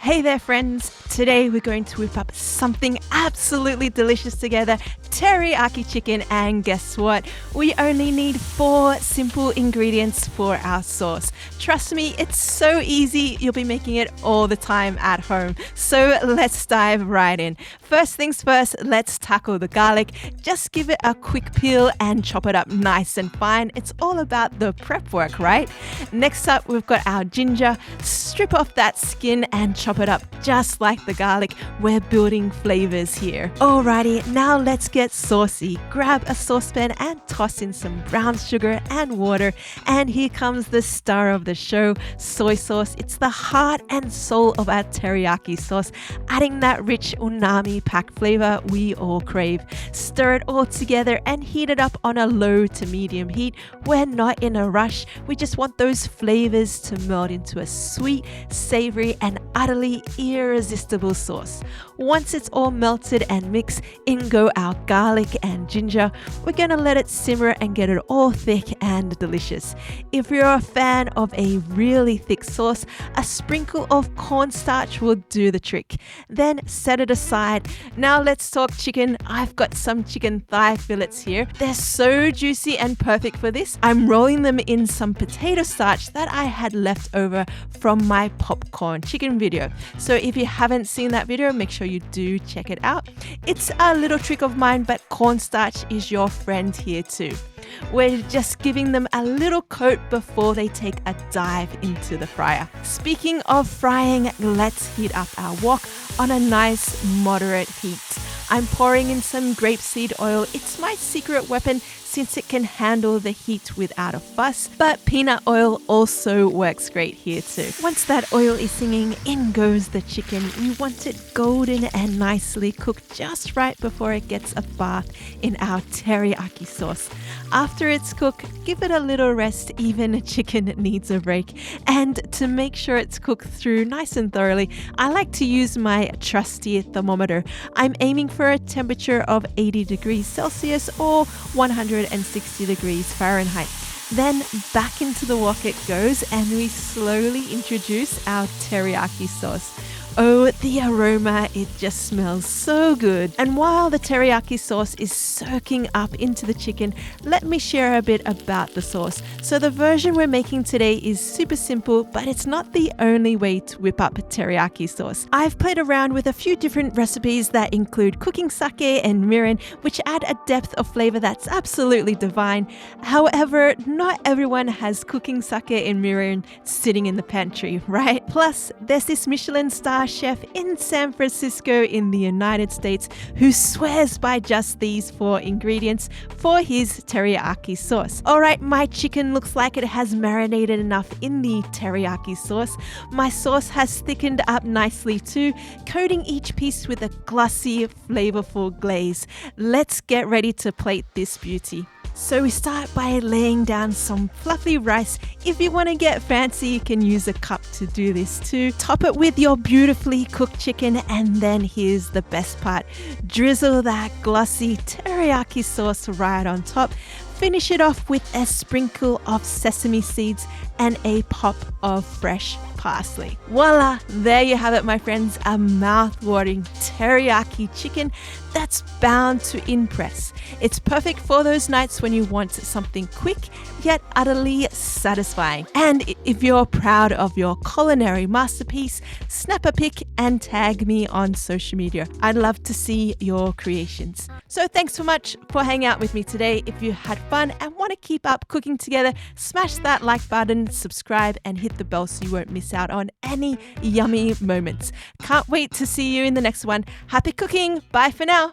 Hey there, friends. Today we're going to whip up something absolutely delicious together, teriyaki chicken, and guess what? We only need 4 simple ingredients for our sauce. Trust me, it's so easy. You'll be making it all the time at home. So let's dive right in. First things first, let's tackle the garlic. Just give it a quick peel and chop it up nice and fine. It's all about the prep work, right? Next up, we've got our ginger. Strip off that skin and chop it up just like the garlic. We're building flavors here. Alrighty, now let's get saucy. Grab a saucepan and toss in some brown sugar and water. And here comes the star of the show, soy sauce. It's the heart and soul of our teriyaki sauce, adding that rich umami packed flavor we all crave. Stir it all together and heat it up on a low to medium heat. We're not in a rush. We just want those flavors to melt into a sweet, savory, and utterly irresistible sauce. Once it's all melted and mixed, in go our garlic and ginger. We're gonna let it simmer and get it all thick and delicious. If you're a fan of a really thick sauce, a sprinkle of cornstarch will do the trick. Then set it aside. Now let's talk chicken. I've got some chicken thigh fillets here. They're so juicy and perfect for this. I'm rolling them in some potato starch that I had left over from my popcorn chicken video. So if you haven't seen that video, make sure you do check it out. It's a little trick of mine, but cornstarch is your friend here too. We're just giving them a little coat before they take a dive into the fryer. Speaking of frying, let's heat up our wok on a nice moderate heat. I'm pouring in some grapeseed oil. It's my secret weapon since it can handle the heat without a fuss, but peanut oil also works great here too. Once that oil is singing, in goes the chicken. We want it golden and nicely cooked just right before it gets a bath in our teriyaki sauce. After it's cooked, give it a little rest. Even a chicken needs a break. And to make sure it's cooked through nice and thoroughly, I like to use my trusty thermometer. I'm aiming for a temperature of 80 degrees Celsius or 160 degrees Fahrenheit. Then back into the wok it goes and we slowly introduce our teriyaki sauce. Oh, the aroma, it just smells so good. And while the teriyaki sauce is soaking up into the chicken, let me share a bit about the sauce. So the version we're making today is super simple, but it's not the only way to whip up teriyaki sauce. I've played around with a few different recipes that include cooking sake and mirin, which add a depth of flavor that's absolutely divine. However, not everyone has cooking sake and mirin sitting in the pantry, right? Plus, there's this Michelin star chef in San Francisco in the United States who swears by just these 4 ingredients for his teriyaki sauce. Alright, my chicken looks like it has marinated enough in the teriyaki sauce. My sauce has thickened up nicely too, coating each piece with a glossy, flavorful glaze. Let's get ready to plate this beauty. So we start by laying down some fluffy rice. If you want to get fancy, you can use a cup to do this too. Top it with your beautifully cooked chicken, and then here's the best part. Drizzle that glossy teriyaki sauce right on top. Finish it off with a sprinkle of sesame seeds and a pop of fresh parsley. Voila! There you have it, my friends. A mouth-watering teriyaki chicken that's bound to impress. It's perfect for those nights when you want something quick yet utterly satisfying. And if you're proud of your culinary masterpiece, snap a pic and tag me on social media. I'd love to see your creations. So thanks so much for hanging out with me today. If you had fun and want to keep up cooking together, smash that like button, subscribe, and hit the bell so you won't miss out on any yummy moments. Can't wait to see you in the next one. Happy cooking. Bye for now.